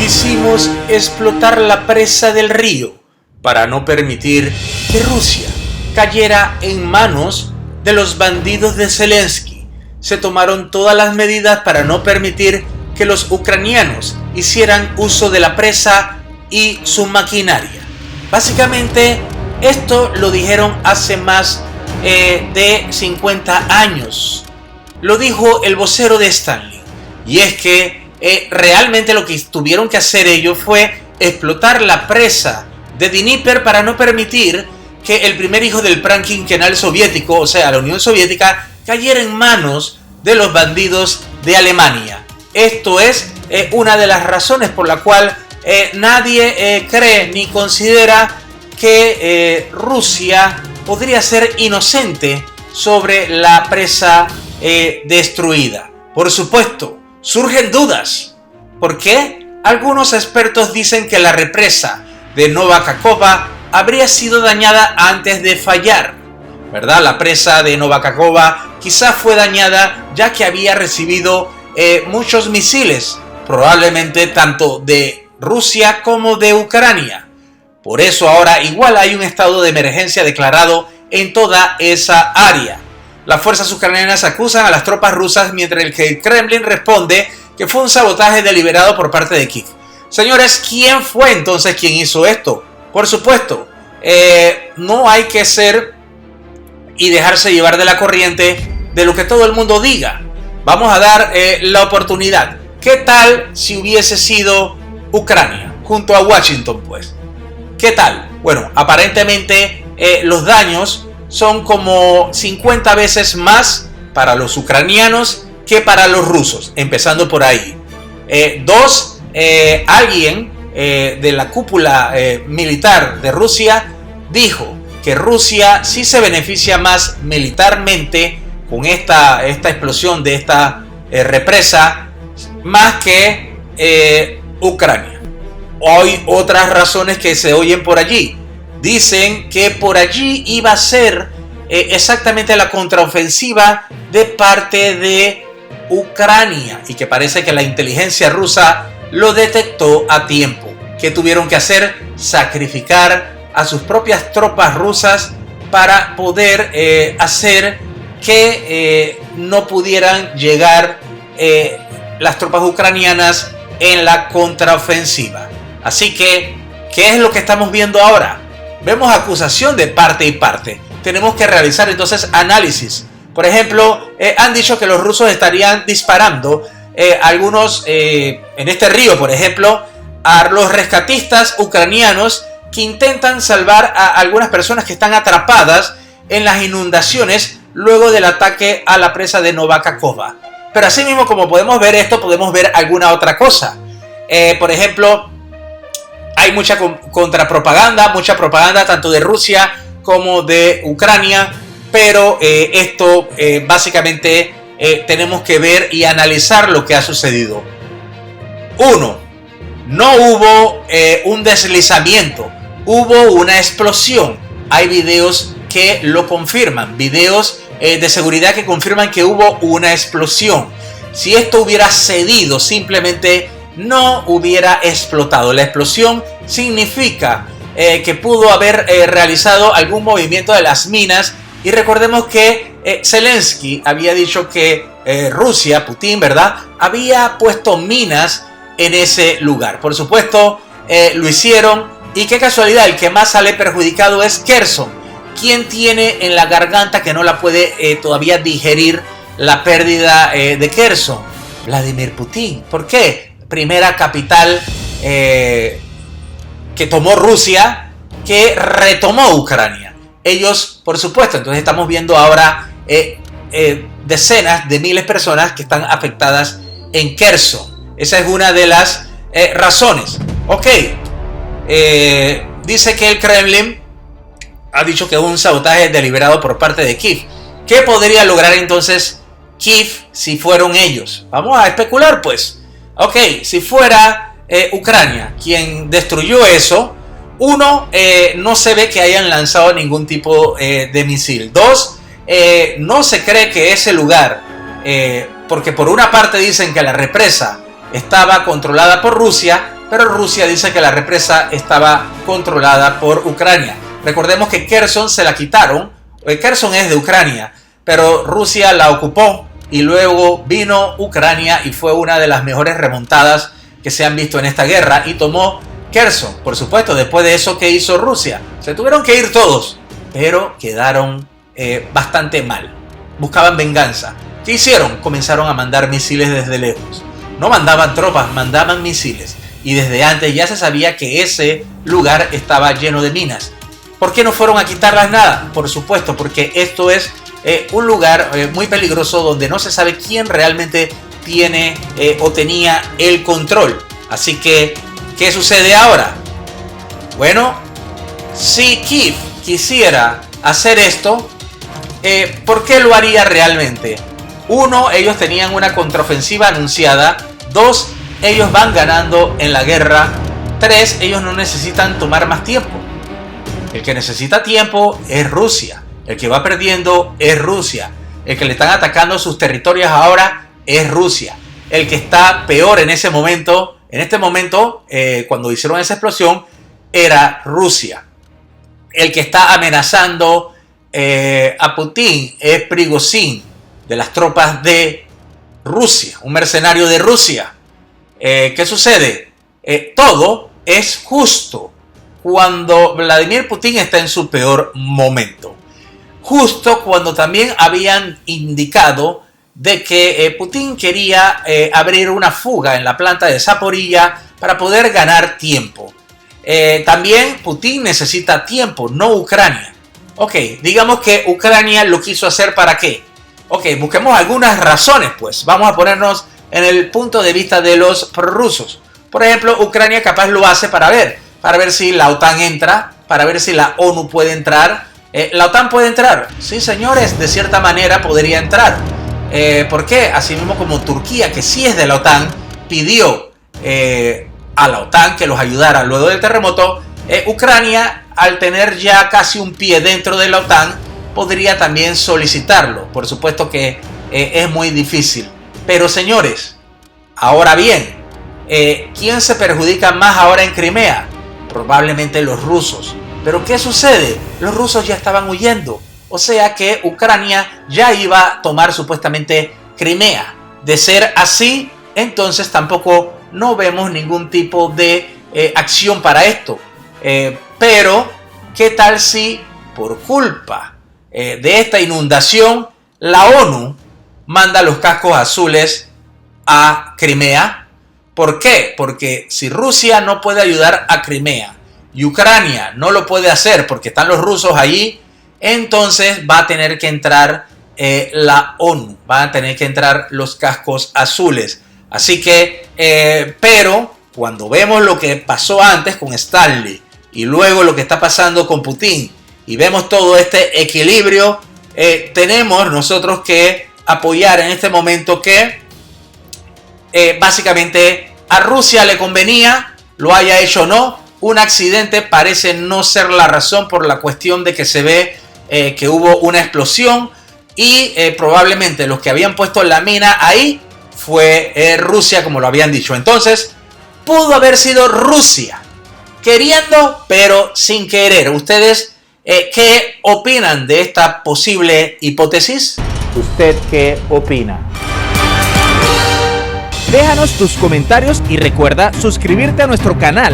hicimos explotar la presa del río para no permitir que Rusia cayera en manos de los bandidos de Zelensky. Se tomaron todas las medidas para no permitir que los ucranianos hicieran uso de la presa y su maquinaria. Básicamente, esto lo dijeron hace más de 50 años. Lo dijo el vocero de Stanley. Y es que realmente lo que tuvieron que hacer ellos fue explotar la presa de Dnieper para no permitir que el primer hijo del plan quinquenal soviético, o sea, la Unión Soviética, cayera en manos de los bandidos de Alemania. Esto es una de las razones por la cual nadie cree ni considera que Rusia podría ser inocente sobre la presa destruida. Por supuesto, surgen dudas. ¿Por qué? Algunos expertos dicen que la represa de Nová Kakhovka habría sido dañada antes de fallar, ¿verdad? La presa de Nová Kakhovka quizás fue dañada ya que había recibido muchos misiles, probablemente tanto de Rusia como de Ucrania. Por eso ahora igual hay un estado de emergencia declarado en toda esa área. Las fuerzas ucranianas acusan a las tropas rusas mientras el Kremlin responde que fue un sabotaje deliberado por parte de Kiev. Señores, ¿quién fue entonces quien hizo esto? Por supuesto, no hay que ser y dejarse llevar de la corriente de lo que todo el mundo diga. Vamos a dar la oportunidad. ¿Qué tal si hubiese sido Ucrania junto a Washington, pues? ¿Qué tal? Bueno, aparentemente los daños son como 50 veces más para los ucranianos que para los rusos, empezando por ahí. Alguien de la cúpula militar de Rusia dijo que Rusia sí se beneficia más militarmente con esta explosión de esta represa más que Ucrania. Hay otras razones que se oyen por allí. Dicen que por allí iba a ser exactamente la contraofensiva de parte de Ucrania y que parece que la inteligencia rusa lo detectó a tiempo. ¿Qué tuvieron que hacer? Sacrificar a sus propias tropas rusas para poder hacer que no pudieran llegar las tropas ucranianas en la contraofensiva. Así que, ¿qué es lo que estamos viendo ahora? Vemos acusación de parte y parte. Tenemos que realizar entonces análisis. Por ejemplo, han dicho que los rusos estarían disparando algunos en este río, por ejemplo, a los rescatistas ucranianos que intentan salvar a algunas personas que están atrapadas en las inundaciones luego del ataque a la presa de Nová Kakhovka. Pero así mismo, como podemos ver esto, podemos ver alguna otra cosa. Por ejemplo, hay mucha contrapropaganda, mucha propaganda tanto de Rusia como de Ucrania, pero esto básicamente tenemos que ver y analizar lo que ha sucedido. 1. No hubo un deslizamiento, hubo una explosión. Hay videos que lo confirman, videos de seguridad que confirman que hubo una explosión. Si esto hubiera cedido, simplemente no hubiera explotado. La explosión significa que pudo haber realizado algún movimiento de las minas. Y recordemos que Zelensky había dicho que Rusia, Putin, ¿verdad?, había puesto minas en ese lugar. Por supuesto, lo hicieron. Y qué casualidad, el que más sale perjudicado es Kherson. ¿Quién tiene en la garganta que no la puede todavía digerir la pérdida de Kherson? Vladimir Putin. ¿Por qué? Primera capital que tomó Rusia, que retomó Ucrania. Ellos, por supuesto, entonces estamos viendo ahora decenas de miles de personas que están afectadas en Kherson. Esa es una de las razones. Ok, dice que el Kremlin ha dicho que es un sabotaje deliberado por parte de Kiev. ¿Qué podría lograr entonces Kiev si fueron ellos? Vamos a especular, pues. Ok, si fuera Ucrania quien destruyó eso, 1, no se ve que hayan lanzado ningún tipo de misil. 2, no se cree que ese lugar, porque por una parte dicen que la represa estaba controlada por Rusia, pero Rusia dice que la represa estaba controlada por Ucrania. Recordemos que Kherson se la quitaron. Kherson es de Ucrania, pero Rusia la ocupó y luego vino Ucrania y fue una de las mejores remontadas que se han visto en esta guerra y tomó Kherson. Por supuesto, después de eso, ¿qué hizo Rusia? Se tuvieron que ir todos, pero quedaron bastante mal. Buscaban venganza. ¿Qué hicieron? Comenzaron a mandar misiles desde lejos. No mandaban tropas, mandaban misiles. Y desde antes ya se sabía que ese lugar estaba lleno de minas. ¿Por qué no fueron a quitarlas nada? Por supuesto, porque esto es un lugar muy peligroso donde no se sabe quién realmente tiene o tenía el control. Así que, ¿qué sucede ahora? Bueno, si Kiev quisiera hacer esto, ¿por qué lo haría realmente? Uno, ellos tenían una contraofensiva anunciada. Dos, ellos van ganando en la guerra. Tres, ellos no necesitan tomar más tiempo. El que necesita tiempo es Rusia. El que va perdiendo es Rusia. El que le están atacando sus territorios ahora es Rusia. El que está peor en este momento, cuando hicieron esa explosión, era Rusia. El que está amenazando a Putin es Prigozhin, de las tropas de Rusia, un mercenario de Rusia. ¿Qué sucede? Todo es justo cuando Vladimir Putin está en su peor momento. Justo cuando también habían indicado de que Putin quería abrir una fuga en la planta de Zaporilla para poder ganar tiempo. También Putin necesita tiempo, no Ucrania. Ok, digamos que Ucrania lo quiso hacer ¿para qué? Ok, busquemos algunas razones, pues. Vamos a ponernos en el punto de vista de los prorrusos. Por ejemplo, Ucrania capaz lo hace para ver si la OTAN entra, para ver si la ONU puede entrar. ¿La OTAN puede entrar? Sí, señores, de cierta manera podría entrar. ¿Por qué? Así mismo como Turquía, que sí es de la OTAN, pidió a la OTAN que los ayudara luego del terremoto. Ucrania, al tener ya casi un pie dentro de la OTAN, podría también solicitarlo. Por supuesto que es muy difícil. Pero señores, ahora bien, ¿quién se perjudica más ahora en Crimea? Probablemente los rusos. Pero ¿qué sucede? Los rusos ya estaban huyendo. O sea que Ucrania ya iba a tomar supuestamente Crimea. De ser así, entonces tampoco no vemos ningún tipo de acción para esto. Pero, ¿qué tal si por culpa de esta inundación la ONU manda los cascos azules a Crimea? ¿Por qué? Porque si Rusia no puede ayudar a Crimea y Ucrania no lo puede hacer porque están los rusos allí, entonces va a tener que entrar la ONU, van a tener que entrar los cascos azules. Así que, pero cuando vemos lo que pasó antes con Stanley y luego lo que está pasando con Putin y vemos todo este equilibrio, tenemos nosotros que apoyar en este momento que básicamente a Rusia le convenía, lo haya hecho o no. Un accidente parece no ser la razón por la cuestión de que se ve que hubo una explosión y probablemente los que habían puesto la mina ahí fue Rusia, como lo habían dicho. Entonces, pudo haber sido Rusia, queriendo pero sin querer. ¿Ustedes qué opinan de esta posible hipótesis? ¿Usted qué opina? Déjanos tus comentarios y recuerda suscribirte a nuestro canal.